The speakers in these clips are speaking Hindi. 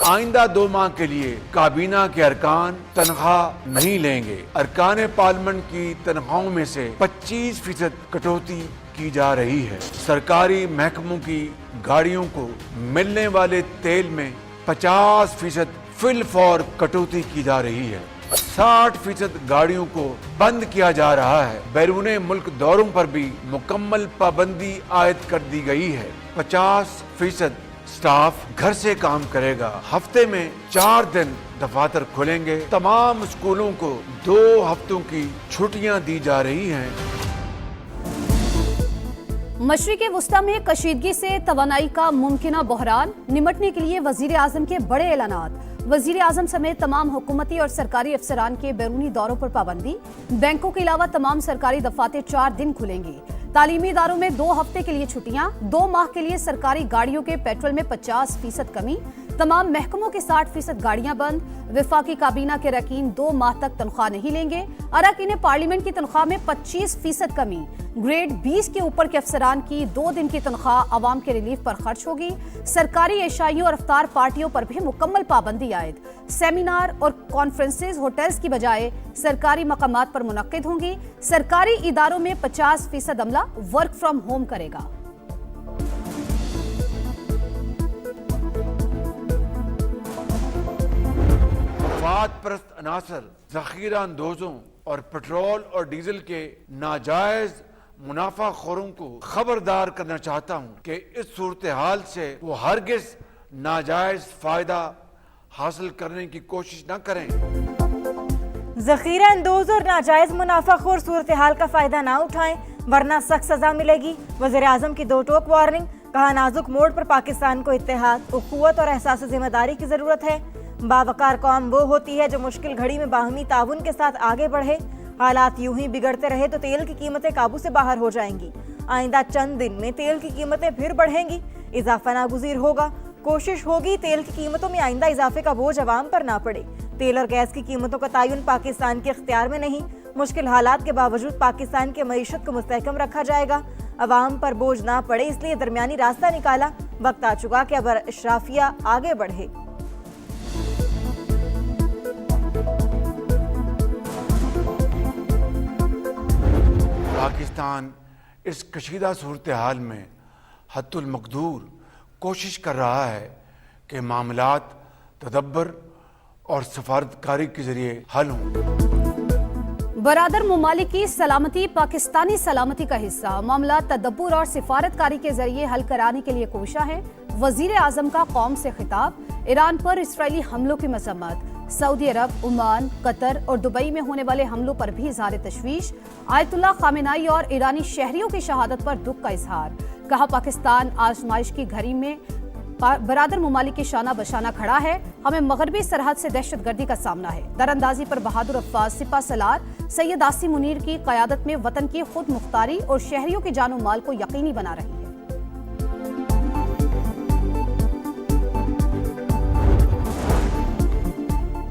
आइंदा 2 माह के लिए काबीना के अरकान तनख्वाह नहीं लेंगे। अरकान पार्लियामेंट की तनख्वाहों में से 25% कटौती की जा रही है। सरकारी महकमों की गाड़ियों को मिलने वाले तेल में 50% फिल फॉर कटौती की जा रही है। 60% गाड़ियों को बंद किया जा रहा है। बैरूने मुल्क दौरों पर भी मुकम्मल पाबंदी आयद कर दी गई है। 50% स्टाफ घर से काम करेगा। हफ्ते में 4 दिन दफातर खुलेंगे। तमाम स्कूलों को 2 हफ्तों की छुट्टियां दी जा रही हैं। मशरिक़े वुस्ता में कशीदगी से तवानाई का मुमकिना बहरान, निमटने के लिए वजीर आजम के बड़े ऐलानात। वजीर आजम समेत तमाम हुकूमती और सरकारी अफसरान के बैरूनी दौरों पर पाबंदी। बैंकों के अलावा तमाम सरकारी दफातर 4 दिन खुलेंगी। तालीमी इदारों में 2 हफ्ते के लिए छुट्टियां। 2 माह के लिए सरकारी गाड़ियों के पेट्रोल में 50% कमी। तमाम महकमों की 60% गाड़ियां बंद। विफाकी काबीना के रकीन 2 माह तक तनख्वाह नहीं लेंगे। अरकान पार्लियामेंट की तनख्वाह में 25% कमी। ग्रेड 20 के ऊपर के अफसरान की 2 दिन की तनख्वाह अवाम के रिलीफ पर खर्च होगी। सरकारी एशाइयों और अफ्तार पार्टियों पर भी मुकम्मल पाबंदी आयद। सेमिनार और कॉन्फ्रेंसेज होटल्स की बजाय सरकारी मकामात पर मुनक्किद होंगी। सरकारी इदारों में 50% अमला वर्क फ्रॉम होम करेगा। परस्त अनासर, जखीरा अंदोजों और पेट्रोल और डीजल के नाजायज मुनाफाखोरों को खबरदार करना चाहता हूं कि इस सूरत हाल से वो हरगिज नाजायज फायदा हासिल करने की कोशिश न करें। जखीरा अंदोज और नाजायज मुनाफाखोर सूरत हाल का फायदा ना उठाएं, वरना सख्त सजा मिलेगी। वज़ीर आज़म की 2 टोक वार्निंग। कहा, नाजुक मोड़ पर पाकिस्तान को इत्तेहाद, उखुवत और एहसास जिम्मेदारी की जरूरत है। बावकार कौम वो होती है जो मुश्किल घड़ी में बाहमी ताउन के साथ आगे बढ़े। हालात यूं ही बिगड़ते रहे तो तेल की कीमतें काबू से बाहर हो जाएंगी। आइंदा चंद दिन में तेल की कीमतें फिर बढ़ेंगी। इजाफा नागुज़ीर होगा। कोशिश होगी तेल की कीमतों में आइंदा इजाफे का बोझ अवाम पर ना पड़े। तेल और गैस की कीमतों का तयन पाकिस्तान के इख्तियार में नहीं। मुश्किल हालात के बावजूद पाकिस्तान के मईशत को मुस्तहकम रखा जाएगा। अवाम पर बोझ ना पड़े, इसलिए दरमियानी रास्ता निकाला। वक्त आ चुका कि अब अशराफिया आगे बढ़े। पाकिस्तान इस कशीदा सूरत हाल में हद्दुल मकदूर कोशिश कर रहा है कि मामलात तदब्बर और सफारतकारी के जरिए हल हों। बरादर मुमालिक की सलामती पाकिस्तानी सलामती का हिस्सा। मामला तदब्बर और सिफारतकारी के जरिए हल कराने के लिए कोशिश है। वजीर आजम का कौम से खिताब। ईरान पर इसराइली हमलों की मजम्मत। सऊदी अरब, ओमान, कतर और दुबई में होने वाले हमलों पर भी इजहार तशवीश। आयतुल्लाह खामेनाई और ईरानी शहरियों की शहादत पर दुख का इजहार। कहा, पाकिस्तान आजमाइश की घड़ी में बरादर मुमालिक की शाना बशाना खड़ा है। हमें मगरबी सरहद से दहशत गर्दी का सामना है। दरअंदाजी पर बहादुर अब्बास सिपा सलार सैयद आसिम मुनीर की क़यादत में वतन की खुद मुख्तारी और शहरियों की जानो माल को यकीनी बना रही है।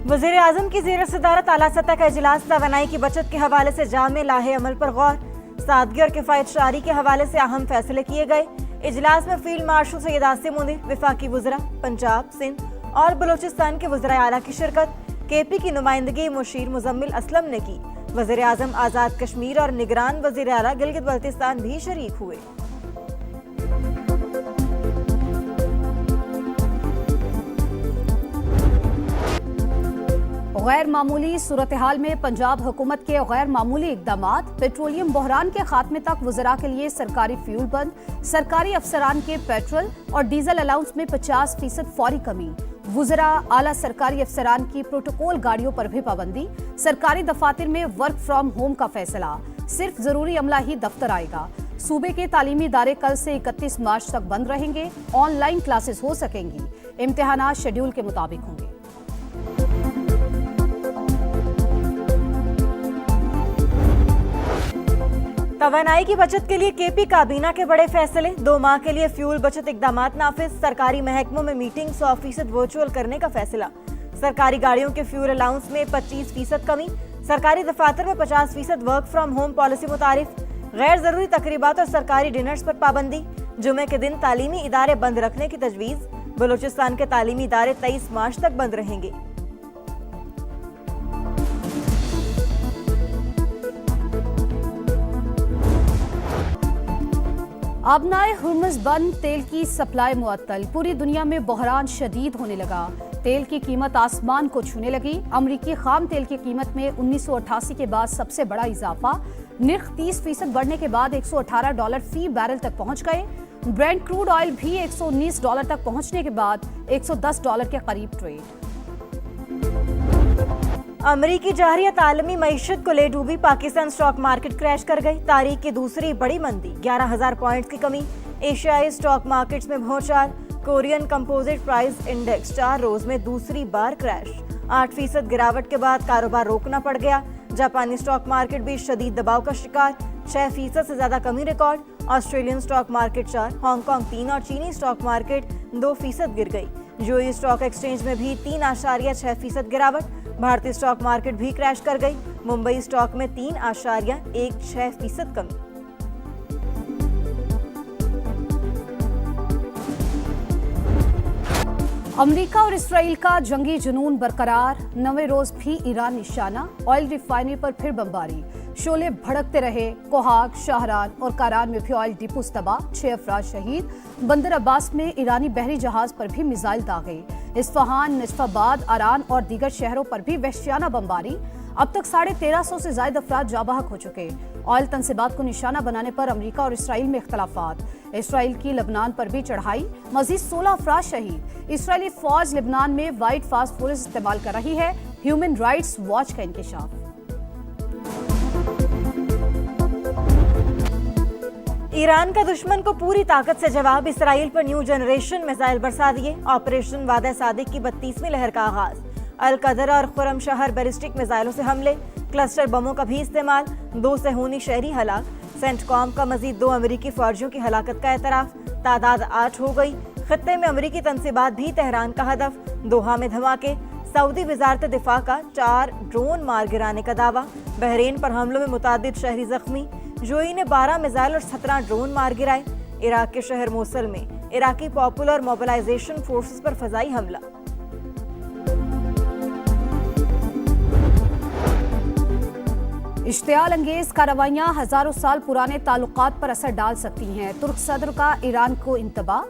वज़ीर आज़म की ज़ेर सदारत आला सतह का इजलास तवानाई की बचत के हवाले से जामे लाहे अमल पर गौर। सादगी और किफ़ायत शारी के हवाले से अहम फैसले किए गए। इजलास में फील्ड मार्शल सैयद आसिम मुनीर, विफाकी वज़रा पंजाब, सिंध और बलोचिस्तान के वज़राए आला की शिरकत। केपी की नुमाइंदगी मुशीर मुजम्मिल असलम ने की। वज़ीर आज़म आज़ाद कश्मीर और निगरान वज़ीर आला गिलगित बल्तिस्तान भी शरीक हुए। गैर मामूली सूरत हाल में पंजाब हुकूमत के गैर मामूली इकदामात। पेट्रोलियम बहरान के खात्मे तक वज़रा के लिए सरकारी फ्यूल बंद। सरकारी अफसरान के पेट्रोल और डीजल अलाउंस में 50% फौरी कमी। वज़रा आला सरकारी अफसरान की प्रोटोकॉल गाड़ियों पर भी पाबंदी। सरकारी दफातर में वर्क फ्रॉम होम का फैसला। सिर्फ जरूरी अमला ही दफ्तर आएगा। सूबे के तालीमी इदारे कल से 31 मार्च तक बंद रहेंगे। ऑनलाइन क्लासेस हो सकेंगी। इम्तिहानात शेड्यूल के मुताबिक होंगे। तवानाई की बचत के लिए केपी काबीना के बड़े फैसले। 2 माह के लिए फ्यूल बचत इकदामात नाफिज। सरकारी महकमों में मीटिंग 100% वर्चुअल करने का फैसला। सरकारी गाड़ियों के फ्यूल अलाउंस में 25% कमी। सरकारी दफातर में 50% वर्क फ्रॉम होम पॉलिसी मुतारिफ। गैर जरूरी तकरीबात और सरकारी डिनर्स पर पाबंदी। जुमे के दिन तालीमी इदारे बंद रखने की तजवीज़। बलूचिस्तान के तालीमी इदारे 23 मार्च तक बंद रहेंगे। आबनाए हुर्मुज़ बंद, तेल की सप्लाई मुअत्तल। पूरी दुनिया में बहरान शदीद होने लगा। तेल की कीमत आसमान को छूने लगी। अमरीकी खाम तेल की कीमत में 1988 के बाद सबसे बड़ा इजाफा। निर्ख 30% बढ़ने के बाद $118 फी बैरल तक पहुंच गए। ब्रेंट क्रूड ऑयल भी $119 तक पहुंचने के बाद $110 के करीब ट्रेड। अमरीकी जाहिरियत आलमी मईशत को ले डूबी। पाकिस्तान स्टॉक मार्केट क्रैश कर गई। तारीख की दूसरी बड़ी मंदी, 11,000 पॉइंट्स की कमी। एशियाई स्टॉक मार्केट्स में भौचाल। कोरियन कंपोजिट प्राइस इंडेक्स 4 रोज में दूसरी बार क्रैश। 8% गिरावट के बाद कारोबार रोकना पड़ गया। जापानी स्टॉक मार्केट भी शदीद दबाव का शिकार, 6% से ज्यादा कमी record. Australian stock market 4, Hong Kong 3 और चीनी स्टॉक मार्केट 2% गिर गई। यूएई स्टॉक एक्सचेंज में भी 3.6% गिरावट। भारतीय स्टॉक मार्केट भी क्रैश कर गई। मुंबई स्टॉक में 3.16% कमी। अमेरिका और इसराइल का जंगी जुनून बरकरार। 9वें रोज भी ईरान निशाना। ऑयल रिफाइनरी पर फिर बमबारी। शोले भड़कते रहे। कोहाग, शाहरान और कारान में भी ऑयल डिपोस तबाह। 6 अफराद शहीद। बंदर अब्बास में ईरानी बहरी जहाज पर भी मिसाइल दागे। इस्फहान, नजफाबाद, अरान और दीगर शहरों पर भी वहशियाना बमबारी। अब तक 1350 से ज्यादा अफराद जाबाहक हो चुके। ऑयल तनसीबात को निशाना बनाने पर अमेरिका और इसराइल में इख्तलाफात। इसराइल की लेबनान पर भी चढ़ाई, मजीद 16 अफराद शहीद। इसराइली फौज लेबनान में वाइट फास्फोरस इस्तेमाल कर रही है। ह्यूमन राइट्स वॉच का इंकशाफ। ईरान का दुश्मन को पूरी ताकत से जवाब। इसराइल पर न्यू जनरेशन मिसाइल बरसा दिए। ऑपरेशन वादा सादिक की 32वीं लहर का आगाज। अल कदर और खुरम शहर बैलिस्टिक मिसाइलों से हमले। क्लस्टर बमों का भी इस्तेमाल। 2 सेहूनी शहरी हलाक। सेंटकॉम का मजीद 2 अमरीकी फौजियों की हलाकत का एतराफ। तादाद 8 हो गई। खत्ते में अमरीकी तनसीबात भी तेहरान का हदफ। दोहा में धमाके। सऊदी वजारत दिफा का 4 ड्रोन मार गिराने का दावा। बहरीन पर हमलों में मुतादिद शहरी जख्मी। यूएई ने 12 मिसाइल और 17 ड्रोन मार गिराए। इराक के शहर मोसल में इराकी पॉपुलर मोबिलाइजेशन फोर्सेस पर फजाई हमला। इश्तियाल अंगेज कार्रवाइयां हजारों साल पुराने ताल्लुकात पर असर डाल सकती हैं। तुर्क सदर का ईरान को इंतबा।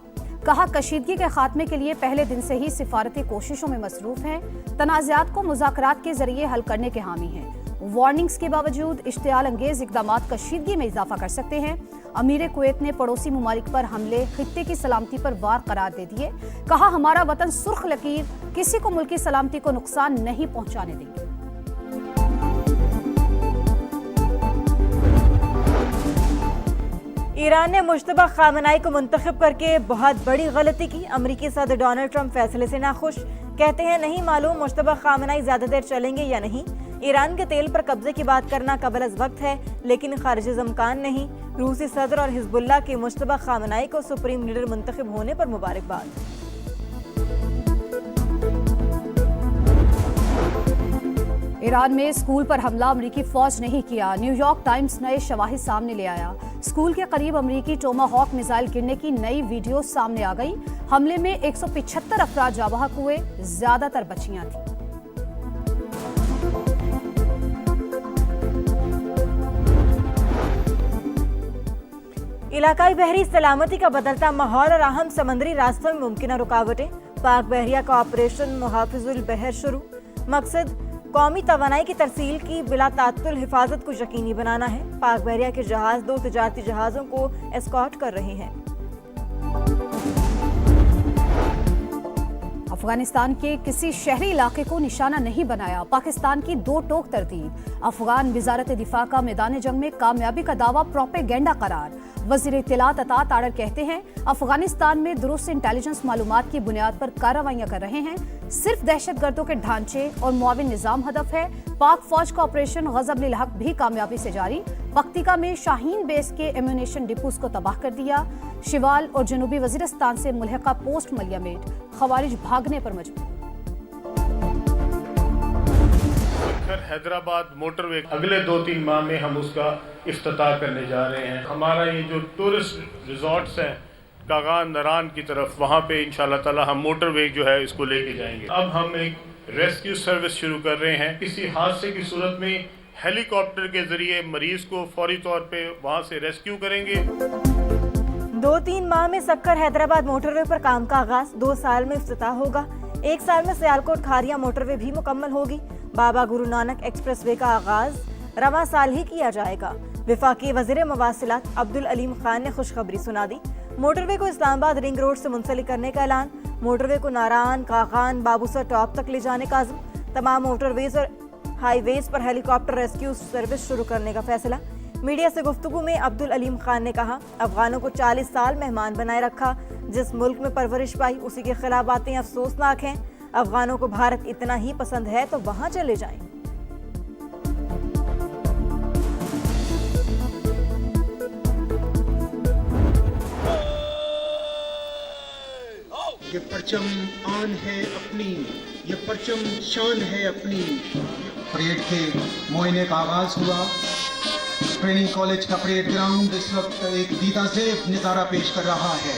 कहा, कशीदगी के खात्मे के लिए पहले दिन से ही सिफारती कोशिशों में मसरूफ हैं। तनाज़ात को मुज़ाकरात के जरिए हल करने के हामी हैं। वार्निंग्स के बावजूद इश्तियाल अंगेज इक़दामात कशीदगी में इजाफा कर सकते हैं। अमीर कुवैत ने पड़ोसी मुमालिक पर हमले खित्ते की सलामती पर वार करार दे दिए। कहा, हमारा वतन सुर्ख लकीर, किसी को मुल्की सलामती को नुकसान नहीं पहुंचाने देंगे। ईरान ने मुश्तबा खामनाई को मुंतखब करके बहुत बड़ी गलती की। अमरीकी सदर डोनाल्ड ट्रंप फैसले से नाखुश। कहते हैं नहीं मालूम मुश्तबा खामनाई ज्यादा देर चलेंगे या नहीं। ईरान के तेल पर कब्जे की बात करना कबल अज वक्त है, लेकिन खारिज इम्कान नहीं। रूसी सदर और हिजबुल्लाह के मुश्तबा खामनाई को सुप्रीम लीडर मुंतखब होने पर मुबारकबाद। ईरान में स्कूल पर हमला अमरीकी फौज नहीं किया। न्यूयॉर्क टाइम्स नए शवाहिद सामने ले आया। स्कूल के करीब अमरीकी टोमाहॉक मिसाइल गिरने की नई वीडियो सामने आ गई। हमले में 175 अफराद जाबाहक हुए, ज्यादातर बच्चियां थीं। इलाकाई बहरी सलामती का बदलता माहौल और अहम समंदरी रास्तों में मुमकिन रुकावटें। पाक बहरिया का ऑपरेशन मुहाफिजुल बहर शुरू। मकसद कौमी तवानाई की तरसील की बिला तात्तुल हिफाजत को यकीनी बनाना है। पाक बहरिया के जहाज 2 तिजारती जहाजों को एस्कॉर्ट कर रहे हैं। अफगानिस्तान के किसी शहरी इलाके को निशाना नहीं बनाया। पाकिस्तान की 2 टोक तरतीब। अफगान वजारत दिफा का मैदान जंग में कामयाबी का दावा प्रोपेगेंडा करार। वजीर इत्तलात अता ताड़र कहते हैं, अफगानिस्तान में दुरुस्त इंटेलिजेंस मालूमात की बुनियाद पर कार्रवाइयां कर रहे हैं। सिर्फ दहशतगर्दों के ढांचे और मुआविन निजाम हदफ है। पाक फौज का ऑपरेशन गजब हक भी कामयाबी से जारी। पख्तिका में शाहीन बेस के एम्यूनेशन डिपोस को तबाह कर दिया। शिवाल और जनूबी वजीरिस्तान से मुल्हिका पोस्ट मलियामेट खवारिज भागने पर मजबूर। हैदराबाद मोटरवे अगले 2-3 माह में हम उसका इफ्तिताह करने जा रहे हैं। हमारा ये जो टूरिस्ट रिजॉर्ट्स हैं कागान नरान की तरफ, वहाँ पे इंशाल्लाह ताला हम मोटरवे जो है इसको लेके जाएंगे। अब हम एक रेस्क्यू सर्विस शुरू कर रहे हैं। किसी हादसे की सूरत में हेलीकॉप्टर के जरिए मरीज को फौरी तौर पे वहाँ से रेस्क्यू करेंगे। 2-3 माह में सक्कर हैदराबाद मोटरवे पर काम का आगाज, 2 साल में इफ्तिताह होगा। 1 साल में सियालकोट खारिया मोटरवे भी मुकम्मल होगी। बाबा गुरु नानक एक्सप्रेसवे का आगाज रवां साल ही किया जाएगा। वफाकी वज़ीर मवासिलात अब्दुल अलीम खान ने खुशखबरी सुना दी। मोटरवे को इस्लामाबाद रिंग रोड से मुंसलिक करने का ऐलान। मोटरवे को नारान, कागान, बाबूसर टॉप तक ले जाने का आज़म। तमाम मोटरवेज और हाईवेज पर हेलीकॉप्टर रेस्क्यू सर्विस शुरू करने का फैसला। मीडिया से गुफ्तगू में अब्दुल अलीम खान ने कहा, अफगानों को 40 साल मेहमान बनाए रखा। जिस मुल्क में परवरिश पाई उसी के खिलाफ बातें अफसोसनाक हैं। अफगानों को भारत इतना ही पसंद है तो वहां चले जाएं। ये परचम आन है अपनी, ये परचम शान है अपनी। परेड के मुआयने का आगाज हुआ। ट्रेनिंग कॉलेज का परेड ग्राउंड इस वक्त एक दीदाज़ेब नज़ारा पेश कर रहा है।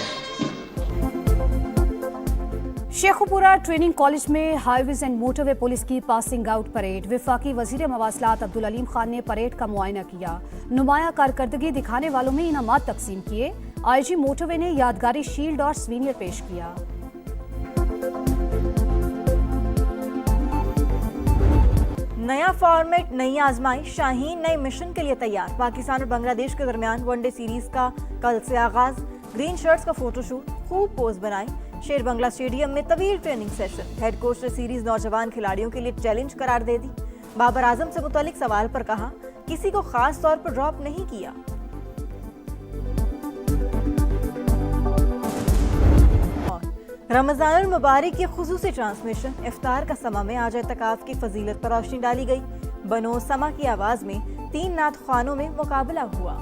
शेखुपुरा ट्रेनिंग कॉलेज में हाईवेज एंड मोटरवे पुलिस की पासिंग आउट परेड। वफाकी वजीर मवासिलात अब्दुल अलीम खान ने परेड का मुआयना किया। नुमाया कारकर्दगी दिखाने वालों में इनामात तकसीम किए। आईजी मोटरवे ने यादगारी शील्ड और स्वीनियर पेश किया। नया फॉर्मेट, नई आजमाइश, शाहीन नए मिशन के लिए तैयार। पाकिस्तान और बांग्लादेश के दरमियान वनडे सीरीज का कल से आगाज। ग्रीन शर्ट्स का फोटोशूट, खूब पोज बनाए। शेर बंगला स्टेडियम में तवील ट्रेनिंग सेशन। हेड कोच ने सीरीज नौजवान खिलाड़ियों के लिए चैलेंज करार दे दी। बाबर आजम से मुतालिक सवाल पर कहा, किसी को खास तौर पर ड्रॉप नहीं किया। रमज़ानुल मुबारक की खुसूसी ट्रांसमिशन। इफ्तार का समा में आज एतकाफ की फजीलत पर रोशनी डाली गई। बनो समा की आवाज में 3 नात ख़्वानों में मुकाबला हुआ।